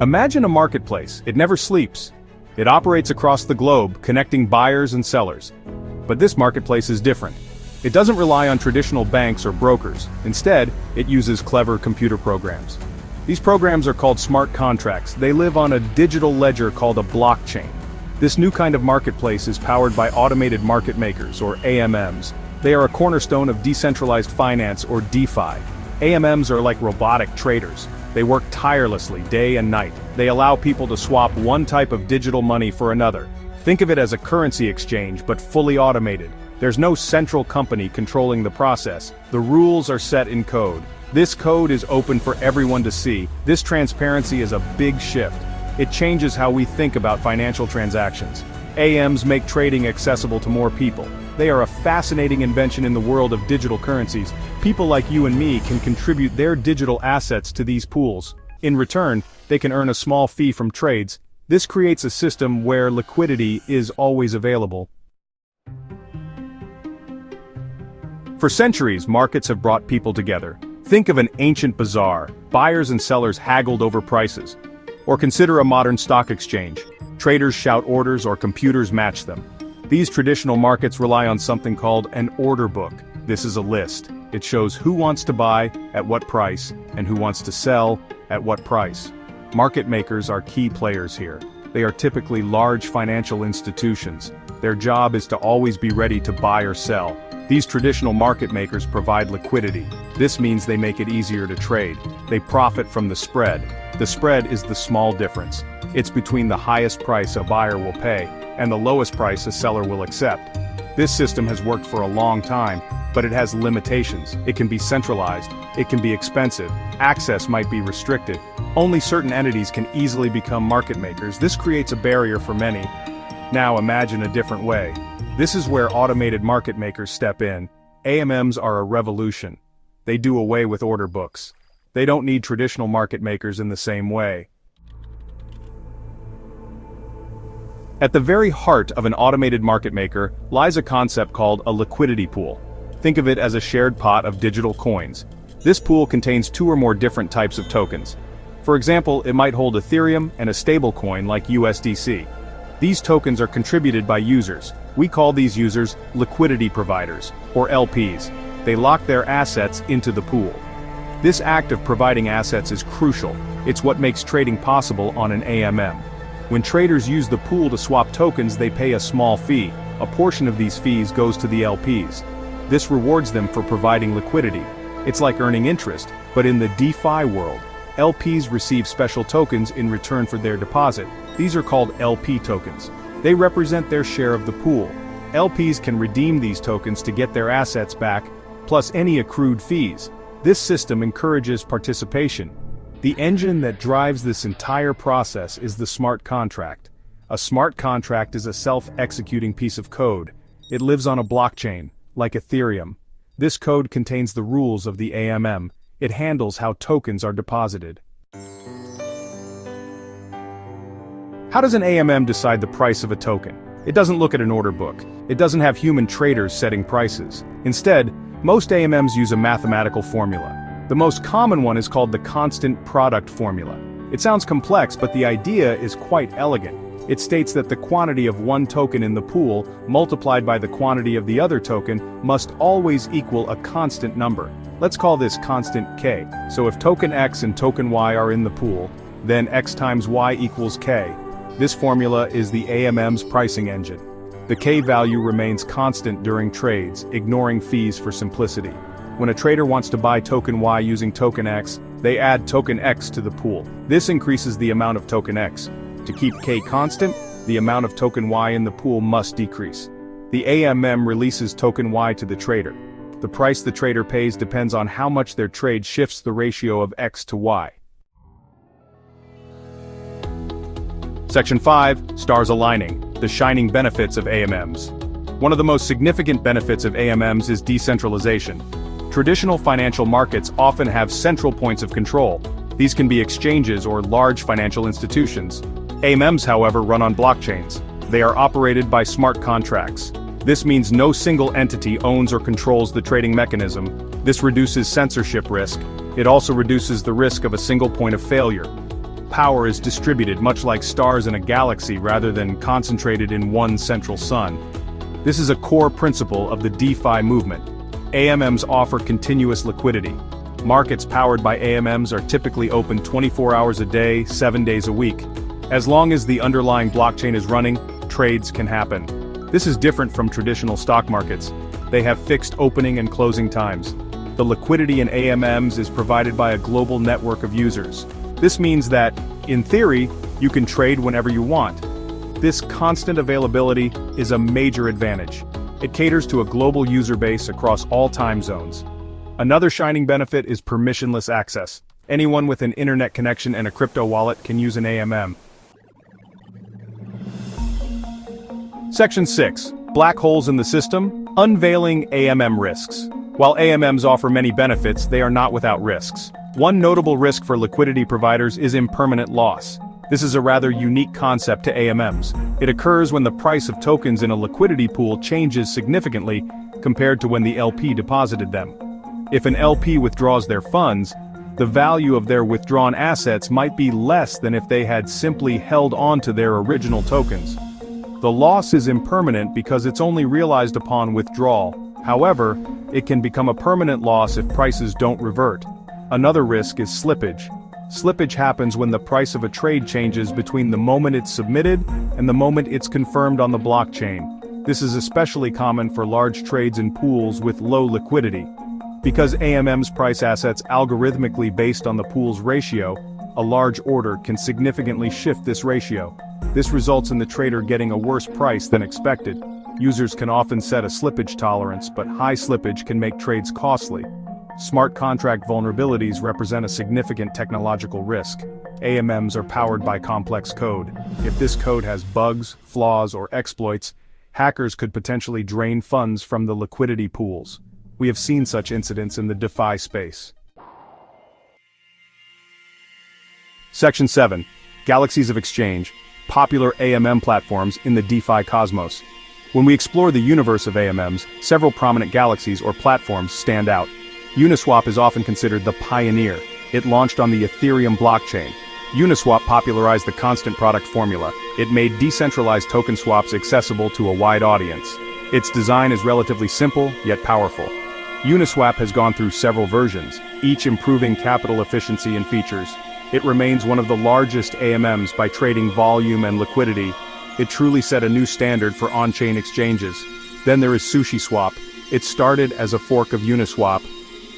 Imagine a marketplace. It never sleeps. It operates across the globe, connecting buyers and sellers. But this marketplace is different. It doesn't rely on traditional banks or brokers. Instead, it uses clever computer programs. These programs are called smart contracts. They live on a digital ledger called a blockchain. This new kind of marketplace is powered by automated market makers, or AMMs. They are a cornerstone of decentralized finance, or DeFi. AMMs are like robotic traders. They work tirelessly day and night. They allow people to swap one type of digital money for another. Think of it as a currency exchange, but fully automated. There's no central company controlling the process. The rules are set in code. This code is open for everyone to see. This transparency is a big shift. It changes how we think about financial transactions. AMs make trading accessible to more people. They are a fascinating invention in the world of digital currencies. People like you and me can contribute their digital assets to these pools. In return, they can earn a small fee from trades. This creates a system where liquidity is always available. For centuries, markets have brought people together. Think of an ancient bazaar. Buyers and sellers haggled over prices. Or consider a modern stock exchange. Traders shout orders or computers match them. These traditional markets rely on something called an order book. This is a list. It shows who wants to buy, at what price, and who wants to sell, at what price. Market makers are key players here. They are typically large financial institutions. Their job is to always be ready to buy or sell. These traditional market makers provide liquidity. This means they make it easier to trade. They profit from the spread. The spread is the small difference. It's between the highest price a buyer will pay and the lowest price a seller will accept. This system has worked for a long time, but it has limitations. It can be centralized. It can be expensive. Access might be restricted. Only certain entities can easily become market makers. This creates a barrier for many. Now imagine a different way. This is where automated market makers step in. AMMs are a revolution. They do away with order books. They don't need traditional market makers in the same way. At the very heart of an automated market maker lies a concept called a liquidity pool. Think of it as a shared pot of digital coins. This pool contains two or more different types of tokens. For example, it might hold Ethereum and a stablecoin like USDC. These tokens are contributed by users. We call these users liquidity providers, or LPs. They lock their assets into the pool. This act of providing assets is crucial. It's what makes trading possible on an AMM. When traders use the pool to swap tokens, they pay a small fee. A portion of these fees goes to the LPs. This rewards them for providing liquidity. It's like earning interest, but in the DeFi world, LPs receive special tokens in return for their deposit. These are called LP tokens. They represent their share of the pool. LPs can redeem these tokens to get their assets back, plus any accrued fees. This system encourages participation. The engine that drives this entire process is the smart contract. A smart contract is a self-executing piece of code. It lives on a blockchain, like Ethereum. This code contains the rules of the AMM. It handles how tokens are deposited. How does an AMM decide the price of a token? It doesn't look at an order book. It doesn't have human traders setting prices. Instead, most AMMs use a mathematical formula. The most common one is called the constant product formula. It sounds complex, but the idea is quite elegant. It states that the quantity of one token in the pool, multiplied by the quantity of the other token, must always equal a constant number. Let's call this constant K. So if token X and token Y are in the pool, then X times Y equals K. This formula is the AMM's pricing engine. The K value remains constant during trades, ignoring fees for simplicity. When a trader wants to buy token Y using token X, they add token X to the pool. This increases the amount of token X. To keep K constant, the amount of token Y in the pool must decrease. The AMM releases token Y to the trader. The price the trader pays depends on how much their trade shifts the ratio of X to Y. Section 5, Stars Aligning, the shining benefits of AMMs. One of the most significant benefits of AMMs is decentralization. Traditional financial markets often have central points of control. These can be exchanges or large financial institutions. AMMs, however, run on blockchains. They are operated by smart contracts. This means no single entity owns or controls the trading mechanism. This reduces censorship risk. It also reduces the risk of a single point of failure. power is distributed much like stars in a galaxy rather than concentrated in one central sun. This is a core principle of the DeFi movement. AMMs offer continuous liquidity. Markets powered by AMMs are typically open 24 hours a day, 7 days a week. As long as the underlying blockchain is running, trades can happen. This is different from traditional stock markets. They have fixed opening and closing times. The liquidity in AMMs is provided by a global network of users. This means that, in theory, you can trade whenever you want. This constant availability is a major advantage. It caters to a global user base across all time zones. Another shining benefit is permissionless access. Anyone with an internet connection and a crypto wallet can use an AMM. Section 6. Black holes in the system. Unveiling AMM risks. While AMMs offer many benefits, they are not without risks. One notable risk for liquidity providers is impermanent loss. This is a rather unique concept to AMMs. It occurs when the price of tokens in a liquidity pool changes significantly compared to when the LP deposited them. If an LP withdraws their funds, the value of their withdrawn assets might be less than if they had simply held on to their original tokens. The loss is impermanent because it's only realized upon withdrawal. However, it can become a permanent loss if prices don't revert. Another risk is slippage. Slippage happens when the price of a trade changes between the moment it's submitted and the moment it's confirmed on the blockchain. This is especially common for large trades in pools with low liquidity. Because AMMs price assets algorithmically based on the pool's ratio, a large order can significantly shift this ratio. This results in the trader getting a worse price than expected. Users can often set a slippage tolerance, but high slippage can make trades costly. Smart contract vulnerabilities represent a significant technological risk. AMMs are powered by complex code. If this code has bugs, flaws, or exploits, hackers could potentially drain funds from the liquidity pools. We have seen such incidents in the DeFi space. Section 7. Galaxies of exchange. Popular AMM platforms in the DeFi cosmos. When we explore the universe of AMMs, several prominent galaxies or platforms stand out. Uniswap is often considered the pioneer. It launched on the Ethereum blockchain. Uniswap popularized the constant product formula. It made decentralized token swaps accessible to a wide audience. Its design is relatively simple, yet powerful. Uniswap has gone through several versions, each improving capital efficiency and features. It remains one of the largest AMMs by trading volume and liquidity. It truly set a new standard for on-chain exchanges. Then there is SushiSwap. It started as a fork of Uniswap.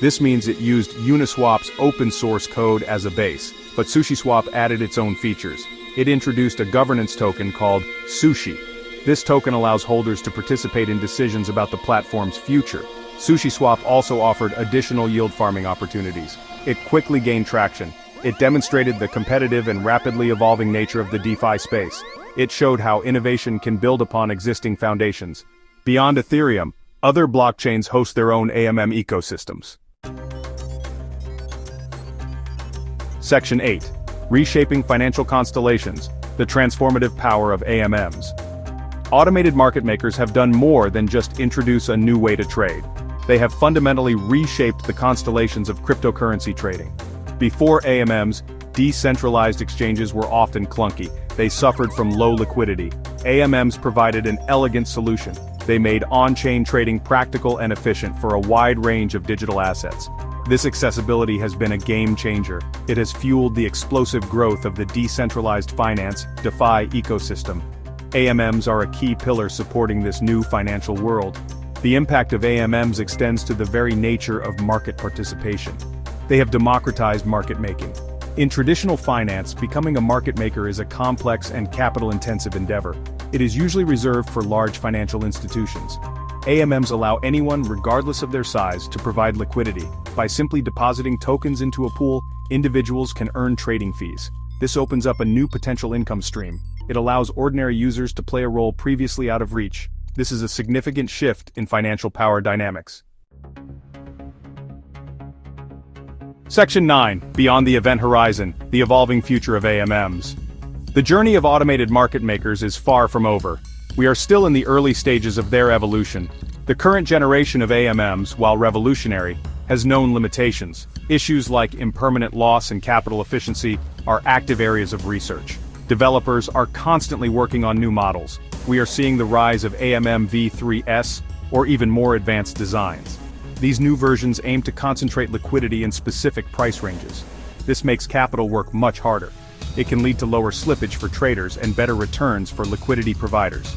This means it used Uniswap's open source code as a base, but SushiSwap added its own features. It introduced a governance token called Sushi. This token allows holders to participate in decisions about the platform's future. SushiSwap also offered additional yield farming opportunities. It quickly gained traction. It demonstrated the competitive and rapidly evolving nature of the DeFi space. It showed how innovation can build upon existing foundations. Beyond Ethereum, other blockchains host their own AMM ecosystems. Section 8. Reshaping financial constellations, the transformative power of AMMs. Automated market makers have done more than just introduce a new way to trade. They have fundamentally reshaped the constellations of cryptocurrency trading. Before AMMs, decentralized exchanges were often clunky. They suffered from low liquidity. AMMs provided an elegant solution. They made on-chain trading practical and efficient for a wide range of digital assets. This accessibility has been a game changer. It has fueled the explosive growth of the decentralized finance, DeFi ecosystem. AMMs are a key pillar supporting this new financial world. The impact of AMMs extends to the very nature of market participation. They have democratized market making. In traditional finance, becoming a market maker is a complex and capital-intensive endeavor. It is usually reserved for large financial institutions. AMMs allow anyone, regardless of their size, to provide liquidity. By simply depositing tokens into a pool, individuals can earn trading fees. This opens up a new potential income stream. It allows ordinary users to play a role previously out of reach. This is a significant shift in financial power dynamics. Section 9. Beyond the event horizon, the evolving future of AMMs. The journey of automated market makers is far from over. We are still in the early stages of their evolution. The current generation of AMMs, while revolutionary, has known limitations. Issues like impermanent loss and capital efficiency are active areas of research. Developers are constantly working on new models. We are seeing the rise of AMM v3s, or even more advanced designs. These new versions aim to concentrate liquidity in specific price ranges. This makes capital work much harder. It can lead to lower slippage for traders and better returns for liquidity providers.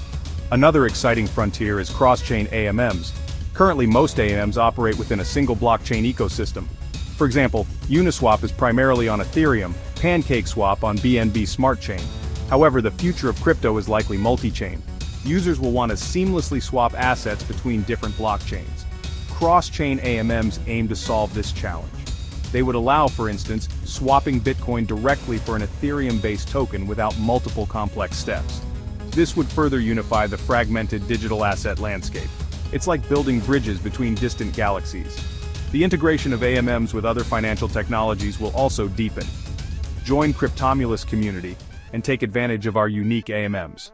Another exciting frontier is cross-chain AMMs. Currently, most AMMs operate within a single blockchain ecosystem. For example, Uniswap is primarily on Ethereum, PancakeSwap on BNB Smart Chain. However, the future of crypto is likely multi-chain. Users will want to seamlessly swap assets between different blockchains. Cross-chain AMMs aim to solve this challenge. They would allow, for instance, swapping Bitcoin directly for an Ethereum-based token without multiple complex steps. This would further unify the fragmented digital asset landscape. It's like building bridges between distant galaxies. The integration of AMMs with other financial technologies will also deepen. Join Cryptomulus community and take advantage of our unique AMMs.